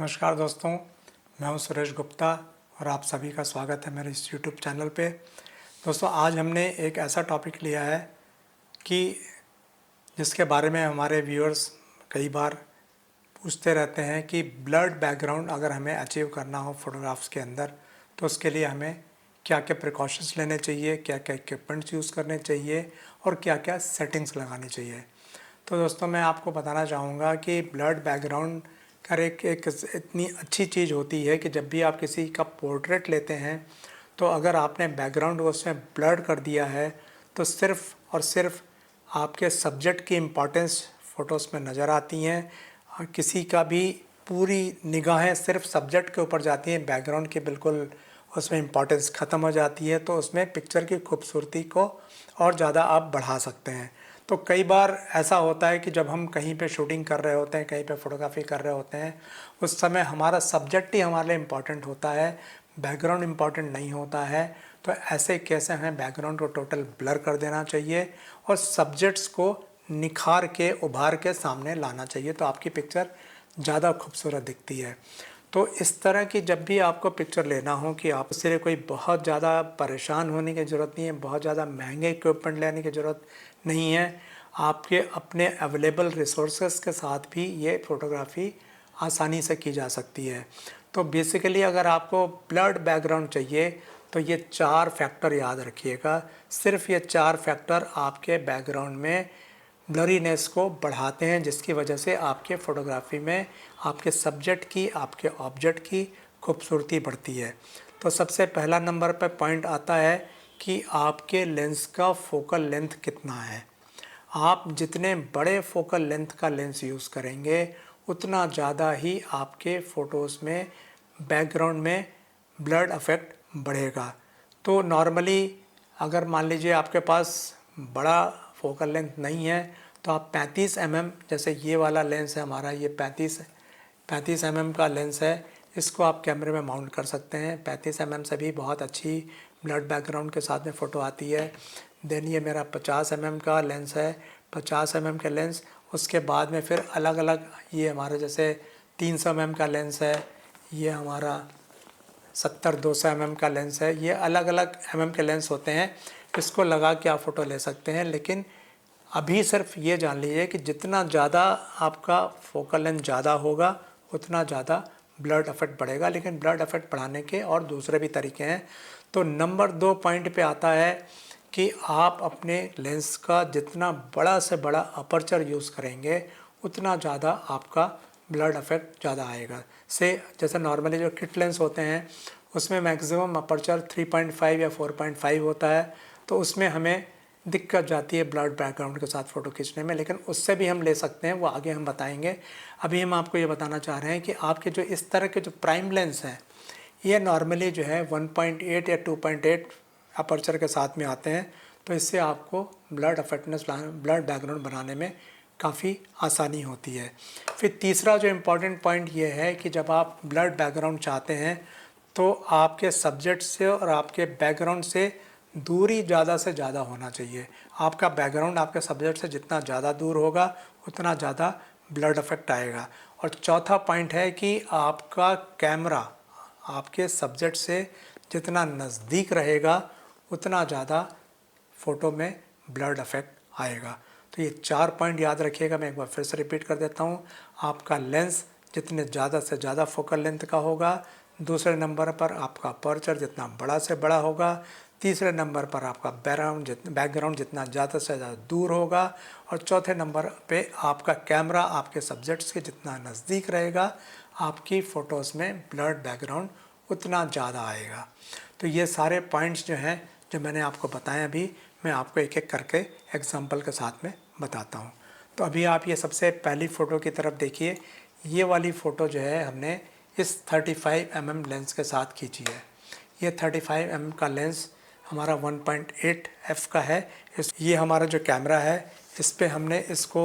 नमस्कार दोस्तों, मैं हूं सुरेश गुप्ता और आप सभी का स्वागत है मेरे इस यूट्यूब चैनल पे। दोस्तों, आज हमने एक ऐसा टॉपिक लिया है कि जिसके बारे में हमारे व्यूअर्स कई बार पूछते रहते हैं कि ब्लर्ड बैकग्राउंड अगर हमें अचीव करना हो फोटोग्राफ्स के अंदर तो उसके लिए हमें क्या क्या प्रिकॉशंस लेने चाहिए, क्या क्या इक्विपमेंट्स यूज़ करने चाहिए और क्या क्या सेटिंग्स लगानी चाहिए। तो दोस्तों, मैं आपको बताना चाहूँगा कि ब्लर्ड बैकग्राउंड का एक इतनी अच्छी चीज़ होती है कि जब भी आप किसी का पोर्ट्रेट लेते हैं तो अगर आपने बैकग्राउंड को उसमें ब्लर कर दिया है तो सिर्फ़ और सिर्फ आपके सब्जेक्ट की इम्पोर्टेंस फ़ोटोज़ में नज़र आती हैं। किसी का भी पूरी निगाहें सिर्फ सब्जेक्ट के ऊपर जाती हैं, बैकग्राउंड की बिल्कुल उसमें इम्पोर्टेंस ख़त्म हो जाती है। तो उसमें पिक्चर की खूबसूरती को और ज़्यादा आप बढ़ा सकते हैं। तो कई बार ऐसा होता है कि जब हम कहीं पे शूटिंग कर रहे होते हैं, कहीं पे फ़ोटोग्राफी कर रहे होते हैं, उस समय हमारा सब्जेक्ट ही हमारे लिए इम्पॉर्टेंट होता है, बैकग्राउंड इम्पॉर्टेंट नहीं होता है। तो ऐसे केस में हमें बैकग्राउंड को टोटल ब्लर कर देना चाहिए और सब्जेक्ट्स को निखार के उभार के सामने लाना चाहिए, तो आपकी पिक्चर ज़्यादा खूबसूरत दिखती है। तो इस तरह की जब भी आपको पिक्चर लेना हो कि आप उसके लिए कोई बहुत ज़्यादा परेशान होने की ज़रूरत नहीं है, बहुत ज़्यादा महंगे इक्विपमेंट लेने की ज़रूरत नहीं है। आपके अपने अवेलेबल रिसोर्सेज के साथ भी ये फ़ोटोग्राफ़ी आसानी से की जा सकती है। तो बेसिकली अगर आपको ब्लर्ड बैकग्राउंड चाहिए तो ये 4 फैक्टर याद रखिएगा। सिर्फ ये 4 फैक्टर आपके बैकग्राउंड में ब्लरीनेस को बढ़ाते हैं, जिसकी वजह से आपके फ़ोटोग्राफी में आपके सब्जेक्ट की, आपके ऑब्जेक्ट की खूबसूरती बढ़ती है। तो सबसे पहला नंबर पर पॉइंट आता है कि आपके लेंस का फोकल लेंथ कितना है। आप जितने बड़े फोकल लेंथ का लेंस यूज़ करेंगे उतना ज़्यादा ही आपके फ़ोटोज़ में बैकग्राउंड में ब्लड इफ़ेक्ट बढ़ेगा। तो नॉर्मली अगर मान लीजिए आपके पास बड़ा फोकल लेंथ नहीं है तो आप 35 mm, जैसे ये वाला लेंस है हमारा, ये 35 mm का लेंस है, इसको आप कैमरे में माउंट कर सकते हैं। 35 mm से भी बहुत अच्छी ब्लड बैकग्राउंड के साथ में फ़ोटो आती है। देन ये मेरा 50 mm का लेंस है, 50 mm का लेंस। उसके बाद में फिर अलग अलग ये हमारा जैसे 300 mm का लेंस है, ये हमारा 70-200 mm का लेंस है। ये अलग अलग mm के लेंस होते हैं, इसको लगा के आप फ़ोटो ले सकते हैं। लेकिन अभी सिर्फ ये जान लीजिए कि जितना ज़्यादा आपका फोकल लेंथ ज़्यादा होगा उतना ज़्यादा ब्लड इफेक्ट बढ़ेगा। लेकिन ब्लड इफेक्ट बढ़ाने के और दूसरे भी तरीके हैं। तो नंबर 2 पॉइंट पे आता है कि आप अपने लेंस का जितना बड़ा से बड़ा अपर्चर यूज़ करेंगे उतना ज़्यादा आपका ब्लड इफेक्ट ज़्यादा आएगा। जैसे नॉर्मली जो किट लेंस होते हैं उसमें मैक्सिमम अपर्चर 3.5 या 4.5 होता है, तो उसमें हमें दिक्कत जाती है ब्लड बैकग्राउंड के साथ फ़ोटो खींचने में। लेकिन उससे भी हम ले सकते हैं, वो आगे हम बताएंगे। अभी हम आपको ये बताना चाह रहे हैं कि आपके जो इस तरह के जो प्राइम लेंस हैं ये नॉर्मली जो है 1.8 या 2.8 अपर्चर के साथ में आते हैं। तो इससे आपको ब्लड बैकग्राउंड बनाने में काफ़ी आसानी होती है। फिर तीसरा जो इम्पॉर्टेंट पॉइंट ये है कि जब आप ब्लड बैकग्राउंड चाहते हैं तो आपके सब्जेक्ट से और आपके बैकग्राउंड से दूरी ज़्यादा से ज़्यादा होना चाहिए। आपका बैकग्राउंड आपके सब्जेक्ट से जितना ज़्यादा दूर होगा उतना ज़्यादा ब्लड इफेक्ट आएगा। और चौथा पॉइंट है कि आपका कैमरा आपके सब्जेक्ट से जितना नज़दीक रहेगा उतना ज़्यादा फ़ोटो में ब्लड इफेक्ट आएगा। तो ये 4 पॉइंट याद रखिएगा। मैं एक बार फिर से रिपीट कर देता हूँ। आपका लेंस जितने ज़्यादा से ज़्यादा फोकल लेंथ का होगा, दूसरे नंबर पर आपका अपर्चर जितना बड़ा से बड़ा होगा, तीसरे नंबर पर आपका बैकग्राउंड जितना ज़्यादा से ज़्यादा दूर होगा, और चौथे नंबर पे आपका कैमरा आपके सब्जेक्ट्स के जितना नज़दीक रहेगा आपकी फ़ोटोज़ में ब्लड बैकग्राउंड उतना ज़्यादा आएगा। तो ये सारे पॉइंट्स जो हैं जो मैंने आपको बताए, अभी मैं आपको एक एक करके एग्जांपल के साथ में बताता हूँ। तो अभी आप ये सबसे पहली फ़ोटो की तरफ देखिए। ये वाली फ़ोटो जो है हमने इस 35 mm लेंस के साथ खींची है। ये 35 mm का लेंस हमारा 1.8 f का है। ये हमारा जो कैमरा है इस पे हमने इसको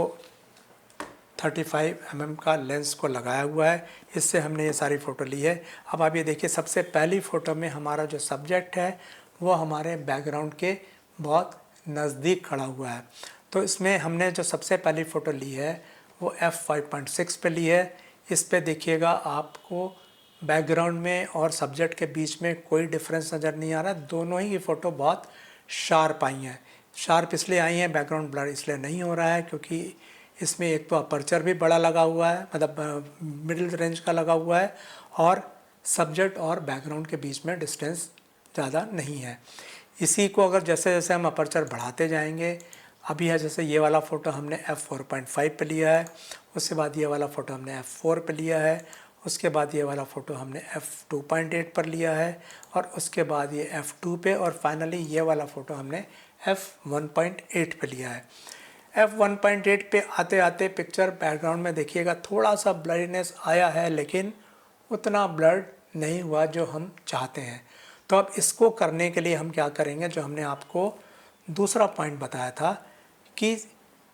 35 mm का लेंस को लगाया हुआ है, इससे हमने ये सारी फ़ोटो ली है। अब आप ये देखिए, सबसे पहली फ़ोटो में हमारा जो सब्जेक्ट है वो हमारे बैकग्राउंड के बहुत नज़दीक खड़ा हुआ है। तो इसमें हमने जो सबसे पहली फ़ोटो ली है वो f5.6 पे ली है। इस पे देखिएगा आपको बैकग्राउंड में और सब्जेक्ट के बीच में कोई डिफरेंस नज़र नहीं आ रहा। दोनों ही फ़ोटो बहुत शार्प आई हैं। शार्प इसलिए आई हैं, बैकग्राउंड ब्लर इसलिए नहीं हो रहा है क्योंकि इसमें एक तो अपर्चर भी बड़ा लगा हुआ है, मतलब मिडिल रेंज का लगा हुआ है, और सब्जेक्ट और बैकग्राउंड के बीच में डिस्टेंस ज़्यादा नहीं है। इसी को अगर जैसे जैसे हम अपर्चर बढ़ाते जाएंगे, अभी है जैसे ये वाला फ़ोटो हमने f4.5 पे लिया है, उसके बाद ये वाला फ़ोटो हमने f4 पे लिया है, उसके बाद ये वाला फ़ोटो हमने f2.8 पर लिया है, और उसके बाद ये f2 पे, और फाइनली ये वाला फ़ोटो हमने f1.8 पे लिया है। f1.8 पे आते आते पिक्चर बैकग्राउंड में देखिएगा थोड़ा सा ब्लरीनेस आया है, लेकिन उतना ब्लर्ड नहीं हुआ जो हम चाहते हैं। तो अब इसको करने के लिए हम क्या करेंगे, जो हमने आपको दूसरा पॉइंट बताया था कि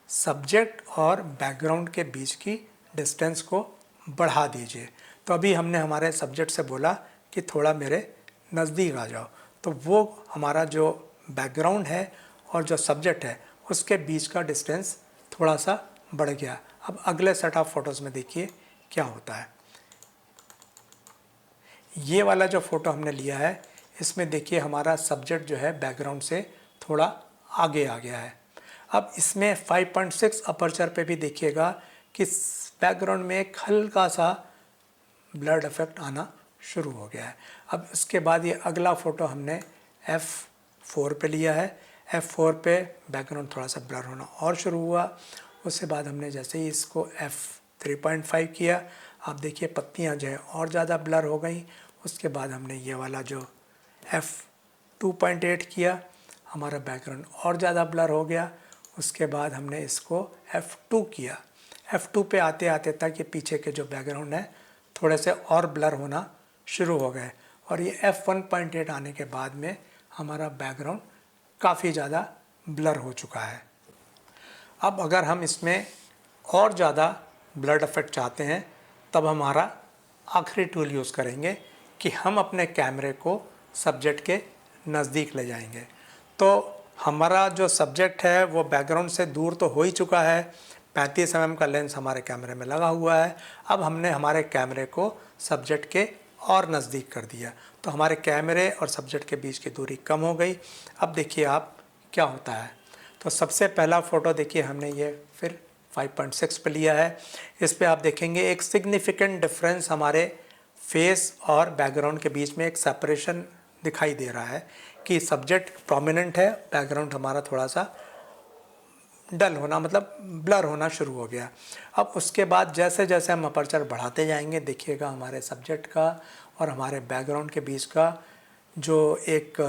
सब्जेक्ट और बैकग्राउंड के बीच की डिस्टेंस को बढ़ा दीजिए। तो अभी हमने हमारे सब्जेक्ट से बोला कि थोड़ा मेरे नज़दीक आ जाओ, तो वो हमारा जो बैकग्राउंड है और जो सब्जेक्ट है उसके बीच का डिस्टेंस थोड़ा सा बढ़ गया। अब अगले सेट ऑफ फोटोज़ में देखिए क्या होता है। ये वाला जो फ़ोटो हमने लिया है, इसमें देखिए हमारा सब्जेक्ट जो है बैकग्राउंड से थोड़ा आगे आ गया है। अब इसमें 5.6 अपर्चर पे भी देखिएगा कि बैकग्राउंड में एक हल्का सा ब्लड इफेक्ट आना शुरू हो गया है। अब इसके बाद ये अगला फ़ोटो हमने f4 पे लिया है। f4 पे बैकग्राउंड थोड़ा सा ब्लर होना और शुरू हुआ। उसके बाद हमने जैसे ही इसको f3.5 किया, आप देखिए पत्तियां जो है और ज़्यादा ब्लर हो गई। उसके बाद हमने ये वाला जो f2.8 किया, हमारा बैकग्राउंड और ज़्यादा ब्लर हो गया। उसके बाद हमने इसको f2 किया। f2 पे आते आते तक ये पीछे के जो बैकग्राउंड है थोड़े से और ब्लर होना शुरू हो गए, और ये f1.8 आने के बाद में हमारा बैकग्राउंड काफ़ी ज़्यादा ब्लर हो चुका है। अब अगर हम इसमें और ज़्यादा ब्लड इफेक्ट चाहते हैं, तब हमारा आखिरी टूल यूज़ करेंगे कि हम अपने कैमरे को सब्जेक्ट के नज़दीक ले जाएंगे। तो हमारा जो सब्जेक्ट है वो बैकग्राउंड से दूर तो हो ही चुका है, 35 mm का लेंस हमारे कैमरे में लगा हुआ है। अब हमने हमारे कैमरे को सब्जेक्ट के और नज़दीक कर दिया, तो हमारे कैमरे और सब्जेक्ट के बीच की दूरी कम हो गई। अब देखिए आप क्या होता है। तो सबसे पहला फ़ोटो देखिए हमने ये फिर 5.6 पे लिया है। इस पे आप देखेंगे एक सिग्निफिकेंट डिफरेंस हमारे फेस और बैकग्राउंड के बीच में एक सेपरेशन दिखाई दे रहा है कि सब्जेक्ट प्रोमिनेंट है, बैकग्राउंड हमारा थोड़ा सा डल होना, मतलब ब्लर होना शुरू हो गया। अब उसके बाद जैसे जैसे हम अपर्चर बढ़ाते जाएंगे, देखिएगा हमारे सब्जेक्ट का और हमारे बैकग्राउंड के बीच का जो एक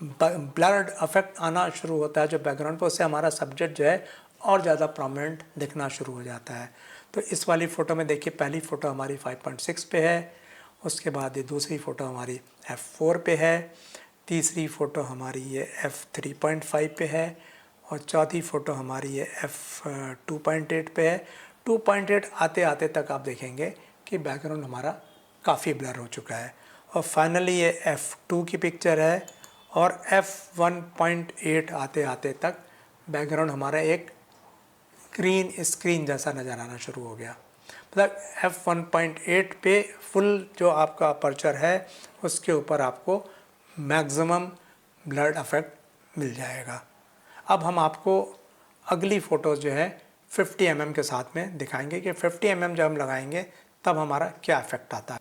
ब्लर्ड इफेक्ट आना शुरू होता है जो बैकग्राउंड पर, उससे हमारा सब्जेक्ट जो है और ज़्यादा प्रोमिनेंट दिखना शुरू हो जाता है। तो इस वाली फ़ोटो में देखिए पहली फ़ोटो हमारी 5.6 पे है, उसके बाद ये दूसरी फ़ोटो हमारी f4 पे है, तीसरी फ़ोटो हमारी ये f3.5 पे है, और चौथी फ़ोटो हमारी ये f2.8 पे है। 2.8 आते आते तक आप देखेंगे कि बैकग्राउंड हमारा काफ़ी ब्लर हो चुका है। और फाइनली ये f2 की पिक्चर है, और f1.8 आते आते तक बैकग्राउंड हमारा एक ग्रीन स्क्रीन जैसा नज़र आना शुरू हो गया। मतलब f1.8 पे फुल जो आपका अपर्चर है उसके ऊपर आपको मैक्सिमम ब्लड इफेक्ट मिल जाएगा। अब हम आपको अगली फ़ोटोज़ जो है 50 mm के साथ में दिखाएंगे कि 50 mm जब हम लगाएंगे तब हमारा क्या इफेक्ट आता है।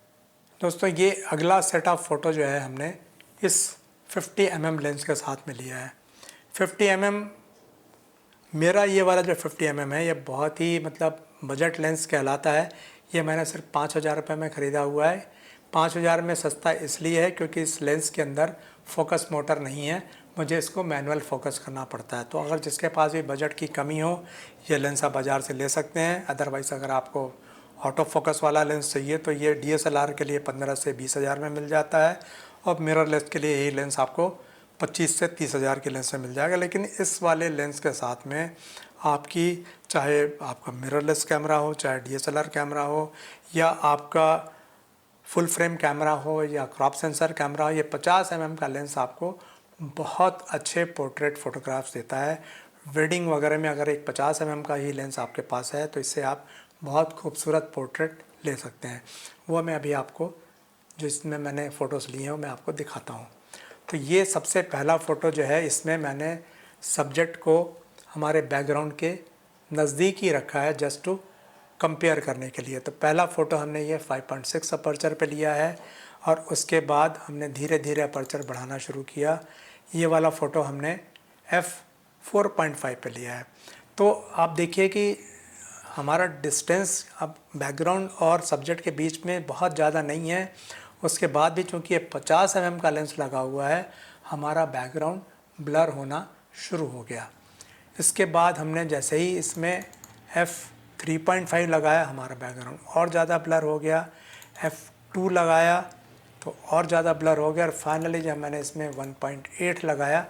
दोस्तों ये अगला सेट ऑफ फ़ोटो जो है हमने इस 50 mm लेंस के साथ में लिया है। 50 mm मेरा ये वाला जो 50 mm है ये बहुत ही मतलब बजट लेंस कहलाता है। ये मैंने सिर्फ 5,000 रुपये में ख़रीदा हुआ है। 5,000 में सस्ता इसलिए है क्योंकि इस लेंस के अंदर फोकस मोटर नहीं है, मुझे इसको मैनुअल फोकस करना पड़ता है। तो अगर जिसके पास भी बजट की कमी हो, ये लेंस आप बाज़ार से ले सकते हैं। अदरवाइज़ अगर आपको ऑटो फोकस वाला लेंस चाहिए तो ये DSLR के लिए 15 से 20,000 में मिल जाता है, और मिररलेस के लिए यही लेंस आपको 25 से 30,000 के लेंस में मिल जाएगा। लेकिन इस वाले लेंस के साथ में आपकी चाहे आपका मिररलेस कैमरा हो, चाहे DSLR कैमरा हो, या आपका फुल फ्रेम कैमरा हो, या क्रॉप सेंसर कैमरा हो, ये 50 mm का लेंस आपको बहुत अच्छे पोर्ट्रेट फ़ोटोग्राफ्स देता है। वेडिंग वगैरह में अगर एक 50 mm का ही लेंस आपके पास है तो इससे आप बहुत खूबसूरत पोर्ट्रेट ले सकते हैं। वो मैं अभी आपको जिसमें मैंने फ़ोटोज़ लिए हैं मैं आपको दिखाता हूँ। तो ये सबसे पहला फ़ोटो जो है, इसमें मैंने सब्जेक्ट को हमारे बैकग्राउंड के नज़दीक ही रखा है जस्ट टू कंपेयर करने के लिए। तो पहला फ़ोटो हमने ये 5.6 अपर्चर पे लिया है और उसके बाद हमने धीरे धीरे अपर्चर बढ़ाना शुरू किया। ये वाला फ़ोटो हमने f4.5 पे लिया है। तो आप देखिए कि हमारा डिस्टेंस अब बैकग्राउंड और सब्जेक्ट के बीच में बहुत ज़्यादा नहीं है। उसके बाद भी चूँकि ये 50 mm का लेंस लगा हुआ है, हमारा बैकग्राउंड ब्लर होना शुरू हो गया। इसके बाद हमने जैसे ही इसमें f3.5 लगाया, हमारा बैकग्राउंड और ज़्यादा ब्लर हो गया। f2 लगाया तो और ज़्यादा ब्लर हो गया और फाइनली जब मैंने इसमें 1.8 लगाया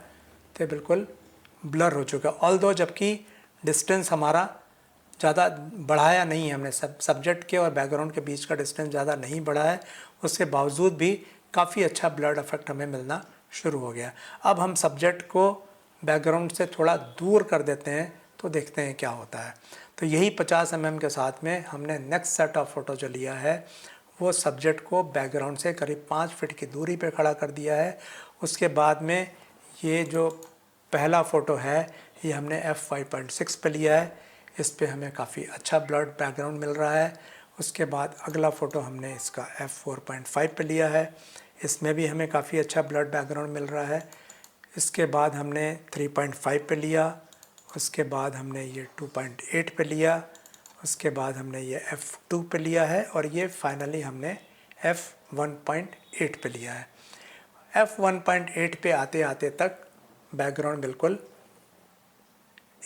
तो बिल्कुल ब्लर हो चुका। ऑल्दो जबकि डिस्टेंस हमारा ज़्यादा बढ़ाया नहीं है हमने, सब्जेक्ट के और बैकग्राउंड के बीच का डिस्टेंस ज़्यादा नहीं बढ़ा है, उसके बावजूद भी काफ़ी अच्छा ब्लर इफेक्ट हमें मिलना शुरू हो गया। अब हम सब्जेक्ट को बैकग्राउंड से थोड़ा दूर कर देते हैं तो देखते हैं क्या होता है। तो यही 50 mm के साथ में हमने नेक्स्ट सेट ऑफ फ़ोटो जो लिया है वो सब्जेक्ट को बैकग्राउंड से करीब 5 फीट की दूरी पे खड़ा कर दिया है। उसके बाद में ये जो पहला फ़ोटो है ये हमने f5.6 पे लिया है। इस पे हमें काफ़ी अच्छा ब्लर्ड बैकग्राउंड मिल रहा है। उसके बाद अगला फ़ोटो हमने इसका f4.5 पे लिया है, इसमें भी हमें काफ़ी अच्छा ब्लर्ड बैकग्राउंड मिल रहा है। इसके बाद हमने 3.5 पे लिया, उसके बाद हमने ये 2.8 पे लिया, उसके बाद हमने ये f2 पे लिया है और ये फाइनली हमने f1.8 पे लिया है। f1.8 पे आते आते तक बैकग्राउंड बिल्कुल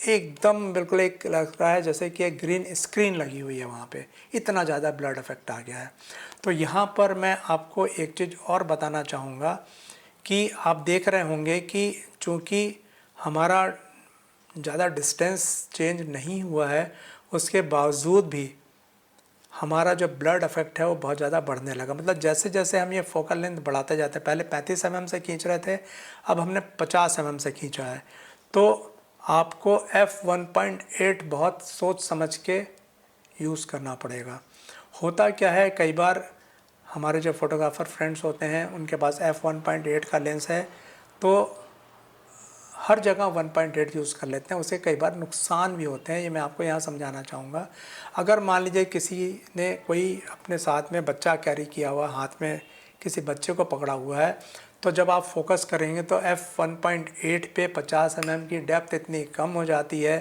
एकदम बिल्कुल एक लग रहा है जैसे कि एक ग्रीन स्क्रीन लगी हुई है वहाँ पे, इतना ज़्यादा ब्लड इफेक्ट आ गया है। तो यहाँ पर मैं आपको एक चीज़ और बताना चाहूँगा कि आप देख रहे होंगे कि चूँकि हमारा ज़्यादा डिस्टेंस चेंज नहीं हुआ है, उसके बावजूद भी हमारा जो ब्लड इफेक्ट है वो बहुत ज़्यादा बढ़ने लगा। मतलब जैसे जैसे हम ये फोकल लेंथ बढ़ाते जाते हैं, पहले 35 mm से खींच रहे थे, अब हमने 50 mm से खींचा है। तो आपको f1.8 बहुत सोच समझ के यूज़ करना पड़ेगा। होता क्या है, कई बार हमारे जो फ़ोटोग्राफ़र फ्रेंड्स होते हैं उनके पास f1.8 का लेंस है तो हर जगह 1.8 यूज़ कर लेते हैं, उससे कई बार नुकसान भी होते हैं। ये मैं आपको यहाँ समझाना चाहूँगा। अगर मान लीजिए किसी ने कोई अपने साथ में बच्चा कैरी किया हुआ, हाथ में किसी बच्चे को पकड़ा हुआ है, तो जब आप फोकस करेंगे तो f1.8 पे 50 mm की डेप्थ इतनी कम हो जाती है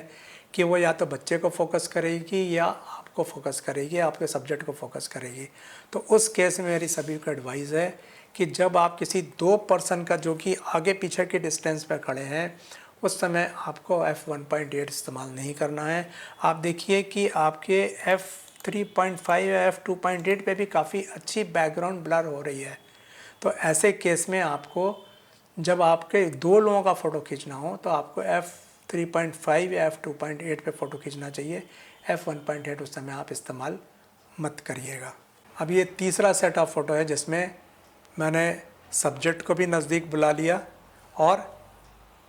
कि वो या तो बच्चे को फोकस करेगी या आपको फोकस करेगी, आपके सब्जेक्ट को फोकस करेगी। तो उस केस में मेरी सभी को एडवाइस है कि जब आप किसी दो पर्सन का जो कि आगे पीछे के डिस्टेंस पर खड़े हैं उस समय आपको f1.8 इस्तेमाल नहीं करना है। आप देखिए कि आपके f3.5 या f2.8 पे भी काफ़ी अच्छी बैकग्राउंड ब्लर हो रही है। तो ऐसे केस में आपको जब आपके दो लोगों का फ़ोटो खींचना हो तो आपको f3.5 या f2.8 पे फ़ोटो खींचना चाहिए, f1.8 उस समय आप इस्तेमाल मत करिएगा। अब ये तीसरा सेट ऑफ फ़ोटो है जिसमें मैंने सब्जेक्ट को भी नज़दीक बुला लिया और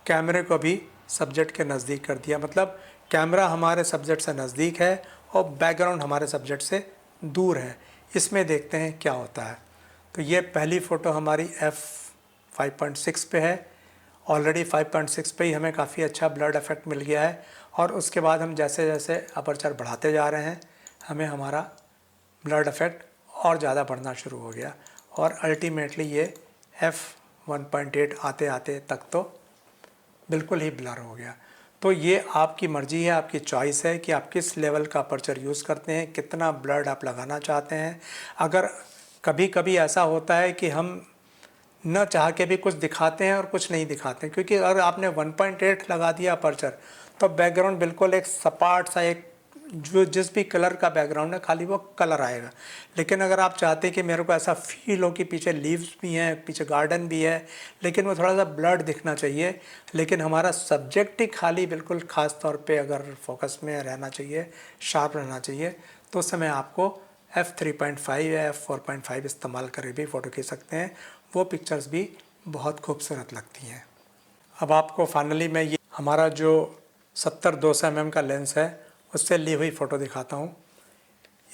कैमरे को भी सब्जेक्ट के नज़दीक कर दिया। मतलब कैमरा हमारे सब्जेक्ट से नज़दीक है और बैकग्राउंड हमारे सब्जेक्ट से दूर है। इसमें देखते हैं क्या होता है। तो ये पहली फ़ोटो हमारी f5.6 पे है। ऑलरेडी 5.6 पे ही हमें काफ़ी अच्छा ब्लड इफेक्ट मिल गया है और उसके बाद हम जैसे जैसे अपर्चर बढ़ाते जा रहे हैं हमें हमारा ब्लड इफेक्ट और ज़्यादा बढ़ना शुरू हो गया और अल्टीमेटली ये f1.8 आते आते तक तो बिल्कुल ही ब्लर हो गया। तो ये आपकी मर्ज़ी है, आपकी चॉइस है कि आप किस लेवल का अपर्चर यूज़ करते हैं, कितना ब्लड आप लगाना चाहते हैं। अगर कभी कभी ऐसा होता है कि हम न चाह के भी कुछ दिखाते हैं और कुछ नहीं दिखाते हैं, क्योंकि अगर आपने 1.8 लगा दिया अपर्चर तो बैकग्राउंड बिल्कुल एक सपाट सा, एक जो जिस भी कलर का बैकग्राउंड है खाली वो कलर आएगा। लेकिन अगर आप चाहते हैं कि मेरे को ऐसा फील हो कि पीछे लीव्स भी हैं, पीछे गार्डन भी है, लेकिन वो थोड़ा सा ब्लड दिखना चाहिए, लेकिन हमारा सब्जेक्ट ही खाली बिल्कुल ख़ास तौर पे अगर फोकस में रहना चाहिए, शार्प रहना चाहिए, तो उस समय आपको f3.5 या f4.5 इस्तेमाल करके भी फ़ोटो खींच सकते हैं। वो पिक्चर्स भी बहुत खूबसूरत लगती हैं। अब आपको फाइनली मैं ये हमारा जो 70-200 mm का लेंस है उससे ली हुई फ़ोटो दिखाता हूँ।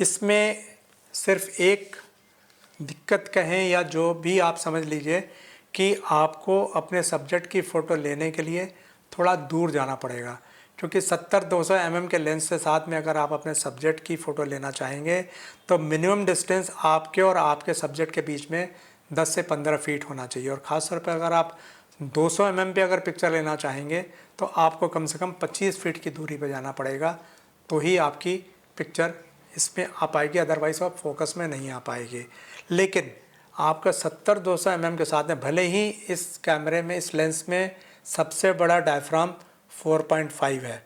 इसमें सिर्फ एक दिक्कत कहें या जो भी आप समझ लीजिए कि आपको अपने सब्जेक्ट की फ़ोटो लेने के लिए थोड़ा दूर जाना पड़ेगा, क्योंकि 70-200 mm के लेंस के साथ में अगर आप अपने सब्जेक्ट की फ़ोटो लेना चाहेंगे तो मिनिमम डिस्टेंस आपके और आपके सब्जेक्ट के बीच में 10 से 15 फीट होना चाहिए। और ख़ास तौर पर अगर आप 200 mm पे अगर पिक्चर लेना चाहेंगे तो आपको कम से कम 25 फीट की दूरी पर जाना पड़ेगा, तो ही आपकी पिक्चर इसमें आ पाएगी, अदरवाइज़ आप फोकस में नहीं आ पाएगी। लेकिन आपका 70-200 mm के साथ में भले ही इस कैमरे में, इस लेंस में सबसे बड़ा डायफ्राम 4.5 है।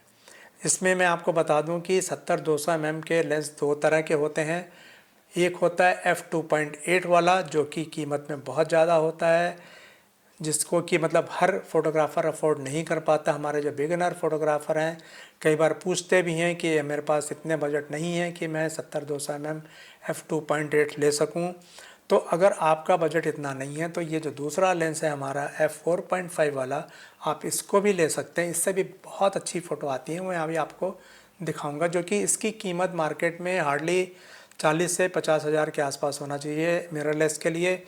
इसमें मैं आपको बता दूं कि 70-200 mm के लेंस दो तरह के होते हैं। एक होता है f2.8 वाला, जो कि कीमत में बहुत ज़्यादा होता है, जिसको कि मतलब हर फोटोग्राफ़र अफोर्ड नहीं कर पाता। हमारे जो बिगिनर फोटोग्राफ़र हैं कई बार पूछते भी हैं कि मेरे पास इतने बजट नहीं है कि मैं 70-200 mm f2.8 ले सकूं। तो अगर आपका बजट इतना नहीं है तो ये जो दूसरा लेंस है हमारा f4.5 वाला, आप इसको भी ले सकते हैं। इससे भी बहुत अच्छी फ़ोटो आती है, मैं अभी आपको दिखाऊंगा, जो कि इसकी कीमत मार्केट में हार्डली 40 से 50 हज़ार के आसपास होना चाहिए मिररलेस के लिए।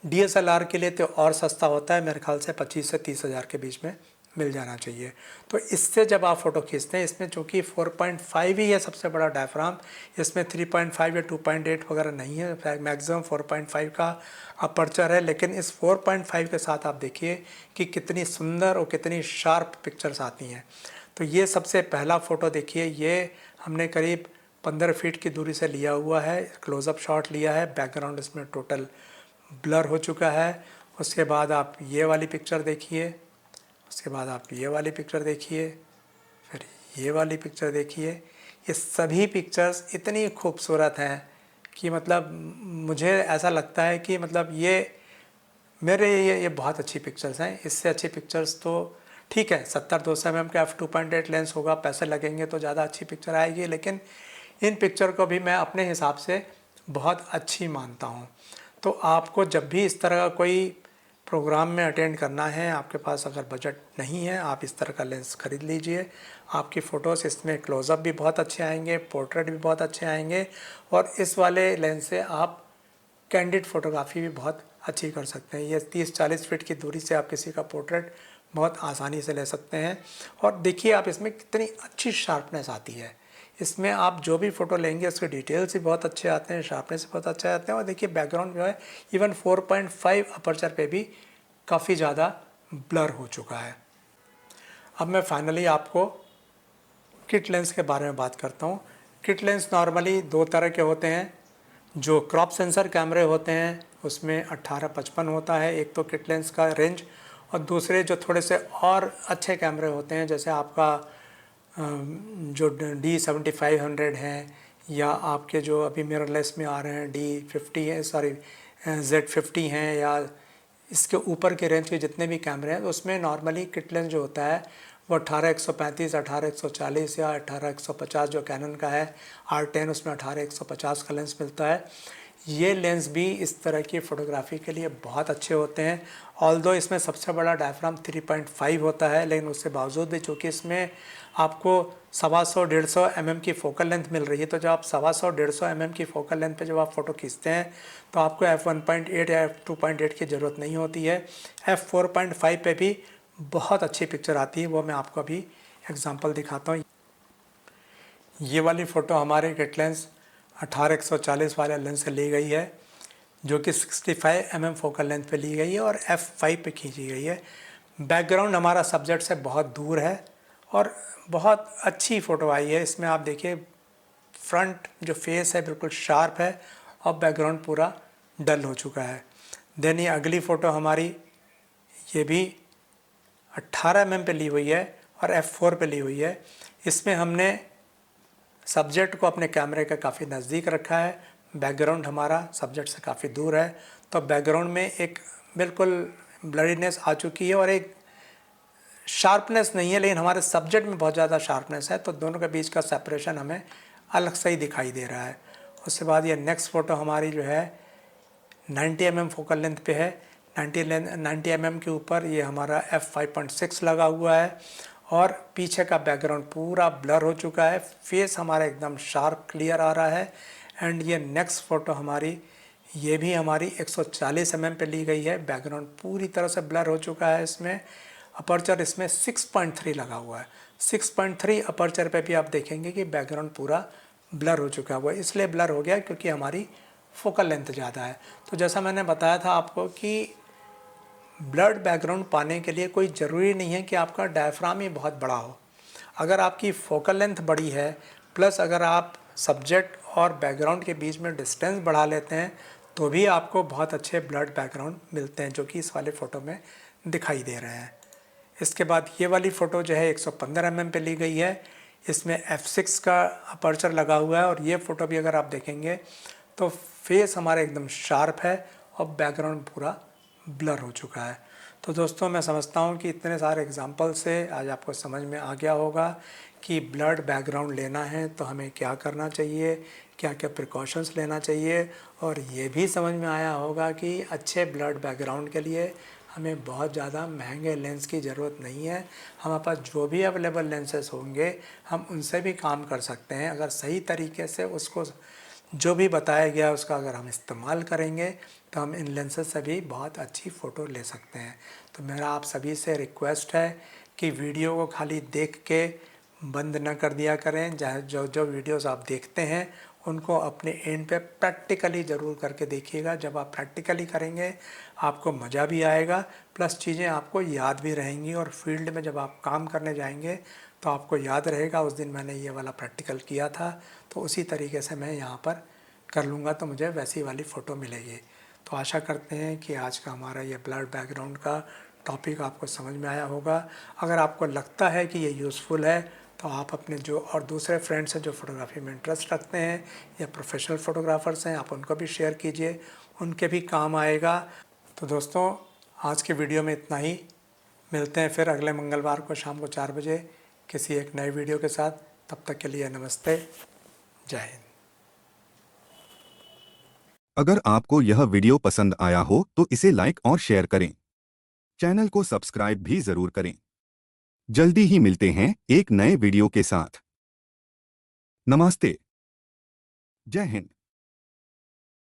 DSLR के लिए तो और सस्ता होता है, मेरे ख्याल से 25 से 30 हज़ार के बीच में मिल जाना चाहिए। तो इससे जब आप फ़ोटो खींचते हैं, इसमें चूँकि 4.5 ही है सबसे बड़ा डायफ्राम, इसमें 3.5 या 2.8 वगैरह नहीं है, मैक्सिमम 4.5 का अपर्चर है। लेकिन इस 4.5 के साथ आप देखिए कि कितनी सुंदर और कितनी शार्प पिक्चर्स आती हैं। तो ये सबसे पहला फ़ोटो देखिए, ये हमने करीब 15 फीट की दूरी से लिया हुआ है, क्लोज़अप शॉट लिया है, बैकग्राउंड इसमें टोटल ब्लर हो चुका है। उसके बाद आप ये वाली पिक्चर देखिए, उसके बाद आप ये वाली पिक्चर देखिए, फिर ये वाली पिक्चर देखिए। ये सभी पिक्चर्स इतनी खूबसूरत हैं कि मतलब मुझे ऐसा लगता है कि मतलब ये बहुत अच्छी पिक्चर्स हैं। इससे अच्छी पिक्चर्स तो ठीक है, 70-200 mm का f2.8 लेंस होगा, पैसे लगेंगे तो ज़्यादा अच्छी पिक्चर आएगी, लेकिन इन पिक्चर को भी मैं अपने हिसाब से बहुत अच्छी मानता हूँ। तो आपको जब भी इस तरह का कोई प्रोग्राम में अटेंड करना है, आपके पास अगर बजट नहीं है, आप इस तरह का लेंस खरीद लीजिए। आपकी फ़ोटोज़ इसमें क्लोज़अप भी बहुत अच्छे आएंगे, पोर्ट्रेट भी बहुत अच्छे आएंगे, और इस वाले लेंस से आप कैंडिड फ़ोटोग्राफी भी बहुत अच्छी कर सकते हैं। ये 30-40 फीट की दूरी से आप किसी का पोर्ट्रेट बहुत आसानी से ले सकते हैं। और देखिए आप इसमें कितनी अच्छी शार्पनेस आती है। इसमें आप जो भी फ़ोटो लेंगे उसके डिटेल्स भी बहुत अच्छे आते हैं, शार्पनेस बहुत अच्छे आते हैं। और देखिए बैकग्राउंड जो है इवन 4.5 अपर्चर पे भी काफ़ी ज़्यादा ब्लर हो चुका है। अब मैं फाइनली आपको किट लेंस के बारे में बात करता हूँ। किट लेंस नॉर्मली दो तरह के होते हैं। जो क्रॉप सेंसर कैमरे होते हैं उसमें 18-55 होता है एक तो किट लेंस का रेंज, और दूसरे जो थोड़े से और अच्छे कैमरे होते हैं, जैसे आपका जो D7500 हैं, या आपके जो अभी मिररलेस में आ रहे हैं D50 है, सॉरी Z50 हैं, या इसके ऊपर के रेंज के जितने भी कैमरे हैं, तो उसमें नॉर्मली किट लेंस जो होता है वो 18-135, 18-140 या 18-150 जो कैनन का है R10, उसमें 18-150 का लेंस मिलता है। ये लेंस भी इस तरह की फ़ोटोग्राफी के लिए बहुत अच्छे होते हैं। ऑल्दो इसमें सबसे बड़ा डायफ्राम 3.5 होता है, लेकिन उसके बावजूद भी चूँकि इसमें आपको 125-150 mm की फ़ोकल लेंथ मिल रही है, तो जब आप 125-150 mm की फ़ोकल लेंथ पे जब आप फ़ोटो खींचते हैं तो आपको f1.8 या f2.8 की ज़रूरत नहीं होती है। f4.5 पे भी बहुत अच्छी पिक्चर आती है, वो मैं आपको अभी एग्जांपल दिखाता हूँ। ये वाली फ़ोटो हमारे किट लेंस 18-140 वाले लेंस से ली गई है, जो कि 65 mm फोकल लेंथ पे ली गई है और f5 पे खींची गई है। बैकग्राउंड हमारा सब्जेक्ट से बहुत दूर है और बहुत अच्छी फ़ोटो आई है। इसमें आप देखिए फ्रंट जो फेस है बिल्कुल शार्प है और बैकग्राउंड पूरा डल हो चुका है। देन ये अगली फ़ोटो हमारी, ये भी 18 mm पे ली हुई है और f4 पे ली हुई है। इसमें हमने सब्जेक्ट को अपने कैमरे के काफ़ी नज़दीक रखा है, बैकग्राउंड हमारा सब्जेक्ट से काफ़ी दूर है, तो बैकग्राउंड में एक बिल्कुल ब्लरीनेस आ चुकी है और एक शार्पनेस नहीं है, लेकिन हमारे सब्जेक्ट में बहुत ज़्यादा शार्पनेस है, तो दोनों के बीच का सेपरेशन हमें अलग से ही दिखाई दे रहा है। उसके बाद ये नेक्स्ट फ़ोटो हमारी जो है 90 mm फोकल लेंथ पे है। 90 mm के ऊपर ये हमारा f5.6 लगा हुआ है और पीछे का बैकग्राउंड पूरा ब्लर हो चुका है। फेस हमारा एकदम शार्प क्लियर आ रहा है। एंड ये नेक्स्ट फ़ोटो हमारी, ये भी हमारी 140 mm पे ली गई है। बैकग्राउंड पूरी तरह से ब्लर हो चुका है। इसमें अपर्चर इसमें 6.3 लगा हुआ है। 6.3 अपर्चर पे भी आप देखेंगे कि बैकग्राउंड पूरा ब्लर हो चुका है। वो इसलिए ब्लर हो गया क्योंकि हमारी फोकल लेंथ ज़्यादा है। तो जैसा मैंने बताया था आपको कि ब्लर्ड बैकग्राउंड पाने के लिए कोई ज़रूरी नहीं है कि आपका डायफ्राम ही बहुत बड़ा हो। अगर आपकी फोकल लेंथ बड़ी है प्लस अगर आप सब्जेक्ट और बैकग्राउंड के बीच में डिस्टेंस बढ़ा लेते हैं तो भी आपको बहुत अच्छे ब्लर्ड बैकग्राउंड मिलते हैं, जो कि इस वाले फ़ोटो में दिखाई दे रहे हैं। इसके बाद ये वाली फ़ोटो जो है 115 mm पे ली गई है। इसमें f6 का अपर्चर लगा हुआ है और ये फ़ोटो भी अगर आप देखेंगे तो फेस हमारा एकदम शार्प है और बैकग्राउंड पूरा ब्लर हो चुका है। तो दोस्तों मैं समझता हूँ कि इतने सारे एग्जाम्पल से आज आपको समझ में आ गया होगा कि ब्लर्ड बैकग्राउंड लेना है तो हमें क्या करना चाहिए, क्या क्या प्रिकॉशंस लेना चाहिए, और ये भी समझ में आया होगा कि अच्छे ब्लर्ड बैकग्राउंड के लिए हमें बहुत ज़्यादा महंगे लेंस की ज़रूरत नहीं है। हमारे पास जो भी अवेलेबल लेंसेज होंगे हम उनसे भी काम कर सकते हैं। अगर सही तरीके से उसको जो भी बताया गया उसका अगर हम इस्तेमाल करेंगे तो हम इन लेंसेज से भी बहुत अच्छी फ़ोटो ले सकते हैं। तो मेरा आप सभी से रिक्वेस्ट है कि वीडियो को खाली देख के बंद न कर दिया करें। चाहे जो जो वीडियोस आप देखते हैं उनको अपने एंड पे प्रैक्टिकली ज़रूर करके देखिएगा। जब आप प्रैक्टिकली करेंगे आपको मज़ा भी आएगा प्लस चीज़ें आपको याद भी रहेंगी, और फील्ड में जब आप काम करने जाएंगे तो आपको याद रहेगा उस दिन मैंने ये वाला प्रैक्टिकल किया था, तो उसी तरीके से मैं यहाँ पर कर लूँगा तो मुझे वैसी वाली फ़ोटो मिलेगी। तो आशा करते हैं कि आज का हमारा ये ब्लर्ड बैकग्राउंड का टॉपिक आपको समझ में आया होगा। अगर आपको लगता है कि ये यूज़फुल है तो आप अपने जो और दूसरे फ्रेंड्स हैं जो फ़ोटोग्राफी में इंटरेस्ट रखते हैं या प्रोफेशनल फ़ोटोग्राफ़र्स हैं, आप उनको भी शेयर कीजिए, उनके भी काम आएगा। तो दोस्तों आज के वीडियो में इतना ही। मिलते हैं फिर अगले मंगलवार को शाम को 4 बजे किसी एक नए वीडियो के साथ। तब तक के लिए नमस्ते, जय हिंद। अगर आपको यह वीडियो पसंद आया हो तो इसे लाइक और शेयर करें। चैनल को सब्सक्राइब भी जरूर करें। जल्दी ही मिलते हैं एक नए वीडियो के साथ। नमस्ते, जय हिंद।